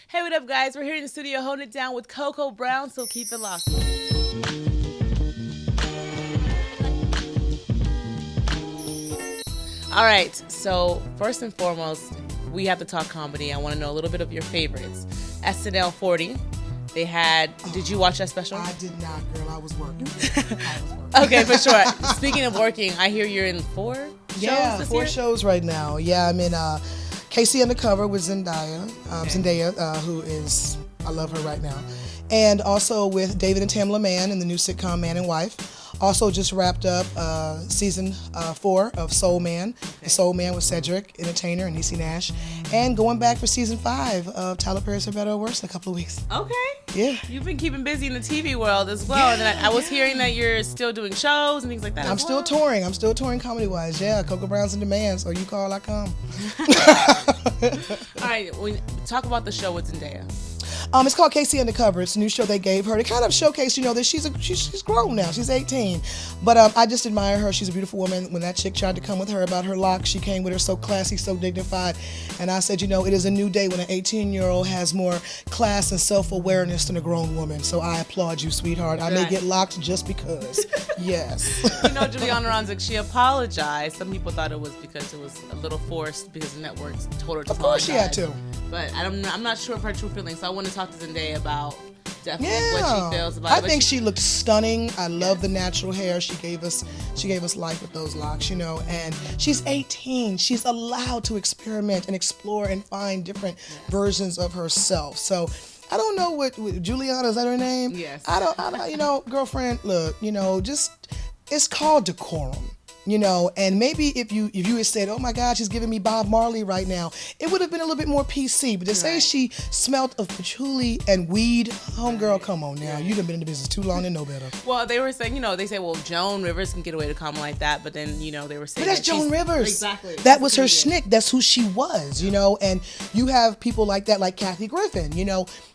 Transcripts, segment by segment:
Hey, what up, guys? We're here in the studio holding it down with Coco Brown, so keep it locked. All right, so first and foremost, we have to talk comedy. I want to know a little bit of your favorites. SNL 40. They had. Did you watch that special? I did not, girl. I was working. Okay, for sure. Speaking of working, I hear you're in four shows this four year? shows right now. Yeah, I'm in Casey Undercover with Zendaya. Zendaya, who is, I love her right now. And also with David and Tamla Mann in the new sitcom Man and Wife. Also just wrapped up season 4 of Soul Man. The Soul Man with Cedric, Entertainer, and Niecy Nash. And going back for season 5 of Tyler Perry's For Better or Worse in a couple of weeks. Okay. Yeah. You've been keeping busy in the TV world as well. And then I was hearing that you're still doing shows and things like that. I'm still touring. I'm still touring comedy-wise. Yeah, Coco Brown's in demand, so you call, I come. All right, talk about the show with Zendaya. It's called Casey Undercover. It's a new show they gave her to kind of showcase, that she's grown now. She's 18. But I just admire her. She's a beautiful woman. When that chick tried to come with her about her locks, she came with her so classy, so dignified. And I said, it is a new day when an 18-year-old has more class and self-awareness than a grown woman. So I applaud you, sweetheart. I may get locked just because. Yes. Juliana Ronzik, she apologized. Some people thought it was because it was a little forced because the networks told her to apologize. Of course she had to. But I'm not sure of her true feelings, so I want to talk to Zendaya about definitely what she feels about it. I think she looked stunning. I love the natural hair. She gave us life with those locks, and she's 18. She's allowed to experiment and explore and find different versions of herself. So I don't know what Juliana, is that her name? Yes. I don't girlfriend, look, just it's called decorum. And maybe if you had said, oh my God, she's giving me Bob Marley right now, it would have been a little bit more PC. But to say she smelt of patchouli and weed, homegirl, come on now. You done been in the business too long to know better. Well, they were saying, they say, well, Joan Rivers can get away to comment like that. But then, they were saying but that's Joan Rivers. Exactly. That was her schnick. That's who she was, And you have people like that, like Kathy Griffin,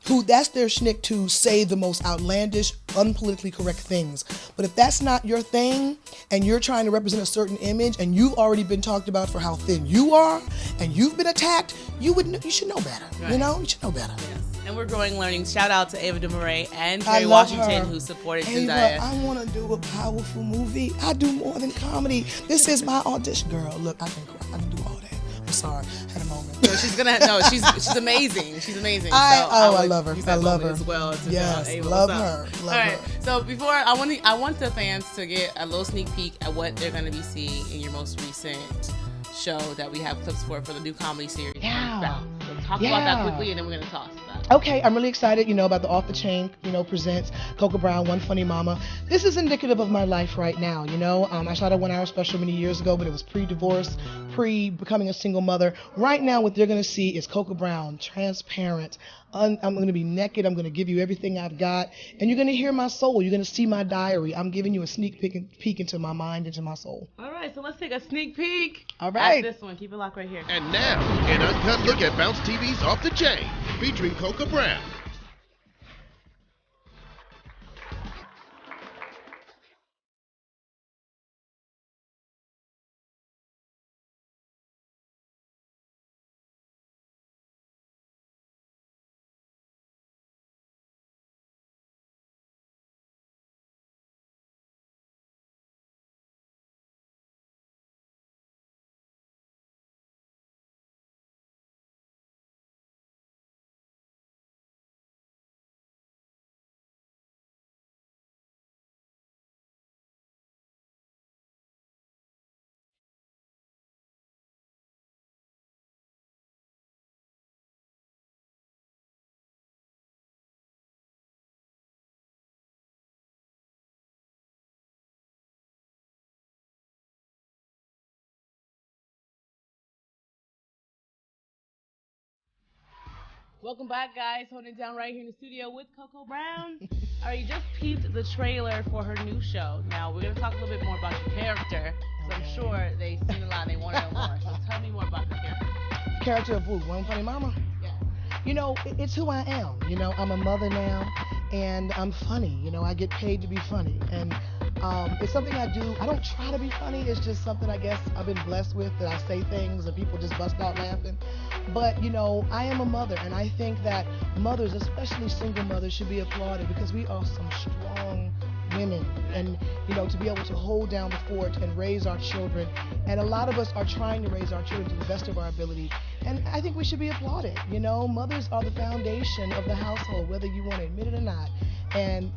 who that's their schnick to say the most outlandish, unpolitically correct things. But if that's not your thing and you're trying to represent a certain image and you've already been talked about for how thin you are and you've been attacked, you should know better. Right. You should know better. Yes. And we're growing learning. Shout out to Ava DuVernay and Kerry Washington who supported Zendaya. I want to do a powerful movie. I do more than comedy. This is my audition, girl. Look, I can cry. I can do all that. I'm sorry, I had a moment. No, she's amazing. She's amazing. I love her. I love her as well. Yes, Ava, love her. Love her. Right. So before I want the fans to get a little sneak peek at what they're going to be seeing in your most recent show that we have clips for the new comedy series. Yeah. So talk about that quickly, and then we're going to toss that. Okay, I'm really excited, about the Off the Chain, presents Coco Brown, One Funny Mama. This is indicative of my life right now, I shot a 1-hour special many years ago, but it was pre-divorce, pre-becoming a single mother. Right now, what they're going to see is Coco Brown, transparent. I'm going to be naked. I'm going to give you everything I've got. And you're going to hear my soul. You're going to see my diary. I'm giving you a sneak peek into my mind, into my soul. All right, so let's take a sneak peek. All right. At this one. Keep it locked right here. And now, an uncut look at Bounce TV's Off the Chain, featuring Coco Brown. Welcome back, guys. Holding it down right here in the studio with Coco Brown. All right, you just peeped the trailer for her new show. Now, we're going to talk a little bit more about the character, because I'm sure they've seen a lot and they want to know more. So tell me more about the character. Character of who? One Funny Mama? Yeah. It's who I am. I'm a mother now, and I'm funny. I get paid to be funny. And It's something I do. I don't try to be funny. It's just something I guess I've been blessed with, that I say things and people just bust out laughing. But, I am a mother, and I think that mothers, especially single mothers, should be applauded because we are some strong women, and to be able to hold down the fort and raise our children, and a lot of us are trying to raise our children to the best of our ability, and I think we should be applauded. Mothers are the foundation of the household, whether you want to admit it or not, and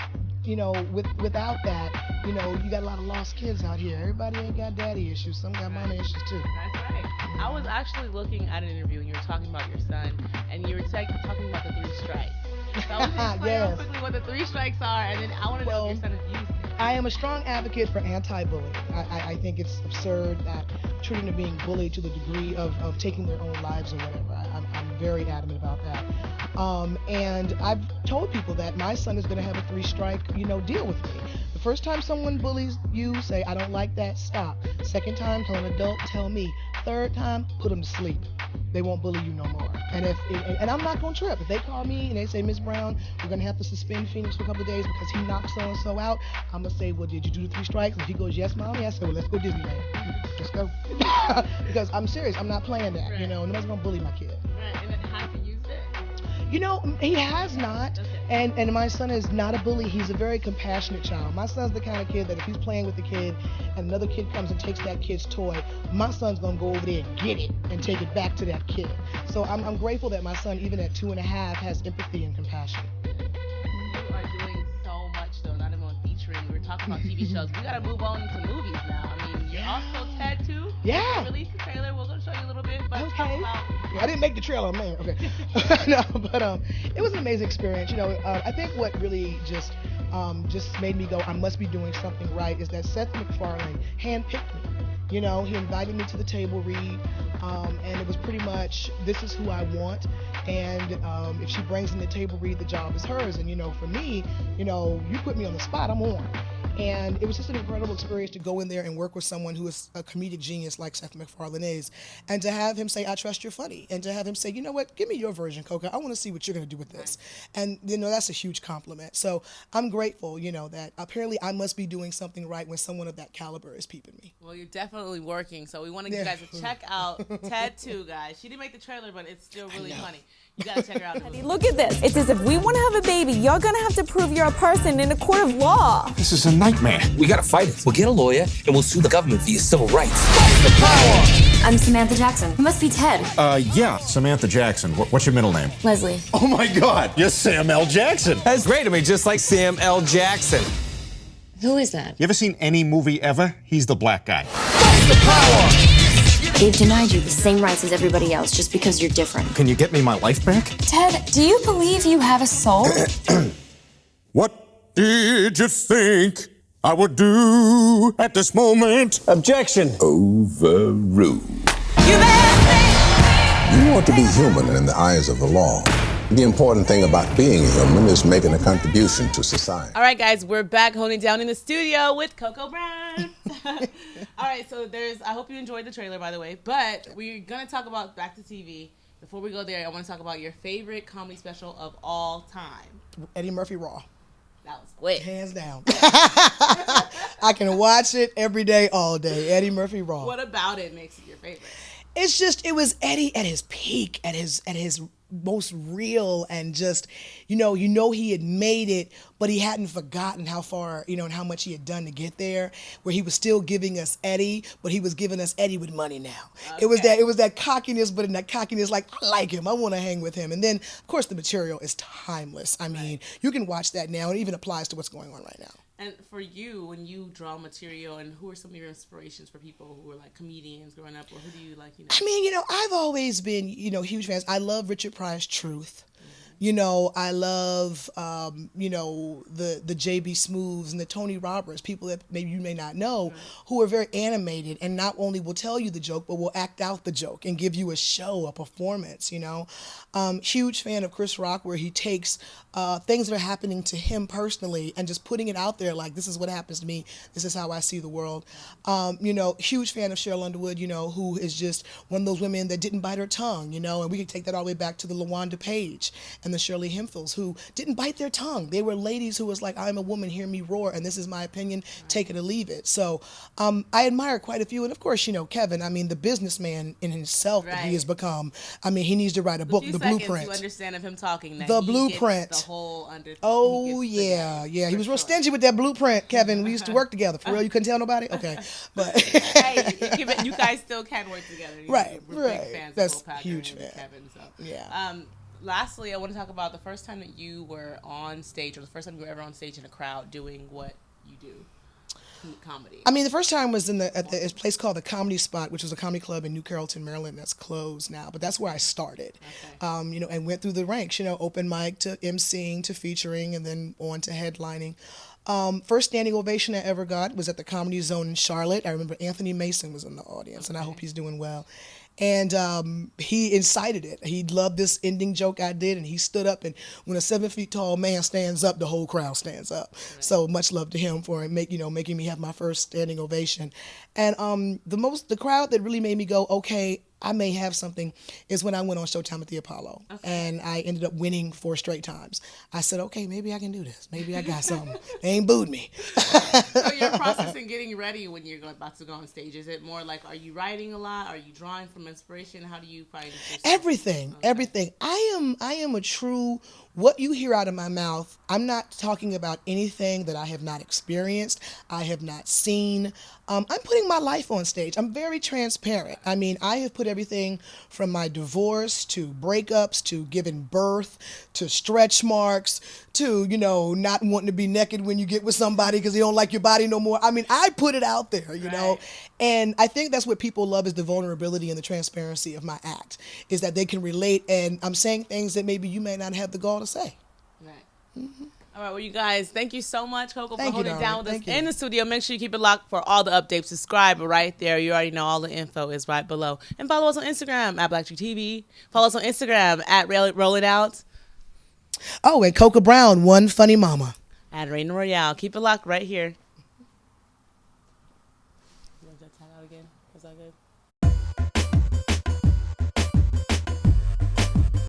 without that, you got a lot of lost kids out here. Everybody ain't got daddy issues. Some got mama issues too. That's right. I was actually looking at an interview and you were talking about your son, and you were talking about the 3 strikes. So I want to explain real quickly what the 3 strikes are, and then I want to know if your son has used it. I am a strong advocate for anti-bullying. I think it's absurd that children are being bullied to the degree of taking their own lives or whatever. I'm very adamant about that. And I've told people that my son is going to have a 3-strike, deal with me. The first time someone bullies you, say, I don't like that, stop. Second time, tell an adult, tell me. Third time, put them to sleep. They won't bully you no more. And I'm not going to trip. If they call me and they say, Miss Brown, we're going to have to suspend Phoenix for a couple of days because he knocked so-and-so out, I'm going to say, well, did you do the 3 strikes? If he goes, yes, Mommy, I say, well, let's go Disneyland. Let's go. Because I'm serious. I'm not playing that. Right. Nobody's going to bully my kid. Right. And then has he used it? He has not. Okay. And my son is not a bully. He's a very compassionate child. My son's the kind of kid that if he's playing with the kid and another kid comes and takes that kid's toy, my son's going to go over there and get it and take it back to that kid. So I'm grateful that my son, even at 2.5, has empathy and compassion. You are doing so much, though, not even on featuring. We were talking about TV shows. We got to move on to movies now. I mean, you're also Ted, too. Yeah. You released the trailer. We're going to show you a little bit. But Okay. talk about... I didn't make the trailer, man. Okay. No, but it was an amazing experience. I think what really just made me go, I must be doing something right, is that Seth MacFarlane handpicked me. He invited me to the table read, and it was pretty much, this is who I want, and if she brings in the table read, the job is hers. And for me, you put me on the spot, I'm on. And it was just an incredible experience to go in there and work with someone who is a comedic genius like Seth MacFarlane is, and to have him say, I trust you're funny, and to have him say, you know what, give me your version, Coco. I want to see what you're going to do with this. And, that's a huge compliment. So I'm grateful, that apparently I must be doing something right when someone of that caliber is peeping me. Well, you're definitely working, so we want to get you guys to check out Ted 2, guys. She didn't make the trailer, but it's still really funny. You gotta check her out. Look at this. It says if we want to have a baby, you're gonna have to prove you're a person in a court of law. This is a nightmare. We gotta fight it. We'll get a lawyer and we'll sue the government for your civil rights. Fight the power! I'm Samantha Jackson. You must be Ted. Yeah, Samantha Jackson. What's your middle name? Leslie. Oh my God, you're Sam L. Jackson. That's great. I mean, just like Sam L. Jackson. Who is that? You ever seen any movie ever? He's the black guy. Fight the power! They've denied you the same rights as everybody else just because you're different. Can you get me my life back? Ted, do you believe you have a soul? What did you think I would do at this moment? Objection. Overruled. You You ought to be human in the eyes of the law. The important thing about being human is making a contribution to society. All right, guys, we're back honing down in the studio with Coco Brown. All right, so I hope you enjoyed the trailer, by the way, but we're going to talk about Back to TV. Before we go there, I want to talk about your favorite comedy special of all time. Eddie Murphy Raw. That was quick. Hands down. I can watch it every day, all day. Eddie Murphy Raw. What about it makes it your favorite? It's just, it was Eddie at his peak, at his most real, and just, he had made it, but he hadn't forgotten how far, and how much he had done to get there, where he was still giving us Eddie, but he was giving us Eddie with money now. Okay. It was that cockiness, but in that cockiness, like, I like him, I want to hang with him. And then, of course, the material is timeless. I mean, you can watch that now, and it even applies to what's going on right now. And for you, when you draw material, and who are some of your inspirations for people who were like comedians growing up, or who do you like, I mean, I've always been, huge fans. I love Richard Pryor's Truth. I love, the J.B. Smooths and the Tony Roberts, people that maybe you may not know, who are very animated and not only will tell you the joke, but will act out the joke and give you a show, a performance, Huge fan of Chris Rock, where he takes things that are happening to him personally and just putting it out there like, this is what happens to me, this is how I see the world. Huge fan of Sheryl Underwood, who is just one of those women that didn't bite her tongue, and we can take that all the way back to the LaWanda Page and and the Shirley Hemphill, who didn't bite their tongue. They were ladies who was like, I'm a woman, hear me roar, and this is my opinion, take it or leave it. So I admire quite a few. And of course, you know, Kevin, I mean, the businessman in himself that he has become, I mean, he needs to write a book, The Blueprint. You understand of him talking that The Blueprint. The whole yeah. He was real stingy with that Blueprint, Kevin. We used to work together. For real, you couldn't tell nobody? Okay. But hey, you guys still can work together. We're big fans. That's of huge, man. Kevin. So yeah. Lastly, I want to talk about the first time that you were on stage, or the first time you were ever on stage in a crowd doing what you do. Comedy. I mean, the first time was at a place called the Comedy Spot, which was a comedy club in New Carrollton, Maryland. That's closed now, but that's where I started. Okay. You know, and went through the ranks. You know, open mic to emceeing to featuring, and then on to headlining. First standing ovation I ever got was at the Comedy Zone in Charlotte. I remember Anthony Mason was in the audience, and I hope he's doing well. And he incited it. He loved this ending joke I did, and he stood up, and when a 7 feet tall man stands up, the whole crowd stands up. Right. So much love to him for making me have my first standing ovation. And the crowd that really made me go, okay, I may have something, is when I went on Showtime at the Apollo. Okay. And I ended up winning 4 straight times. I said, okay, maybe I can do this. Maybe I got something. They ain't booed me. So your process in getting ready when you're about to go on stage, is it more like, are you writing a lot? Are you drawing from inspiration? How do you find yourself? Everything. I am a true, what you hear out of my mouth, I'm not talking about anything that I have not experienced, I have not seen. I'm putting my life on stage. I'm very transparent. I mean, I have put everything from my divorce to breakups to giving birth to stretch marks to, you know, not wanting to be naked when you get with somebody because they don't like your body no more. I mean, I put it out there, you know, and I think that's what people love, is the vulnerability and the transparency of my act, is that they can relate, and I'm saying things that maybe you may not have the gall to say. Right. Mm-hmm. All right, well, you guys, thank you so much, Coco, for holding it down with us in the studio. Make sure you keep it locked for all the updates. Subscribe right there. You already know all the info is right below. And follow us on Instagram at BlackTV. Follow us on Instagram at Roll It Out. Oh, and Coco Brown, one funny mama. At Raina Royale. Keep it locked right here. You want that time out again? Was that good?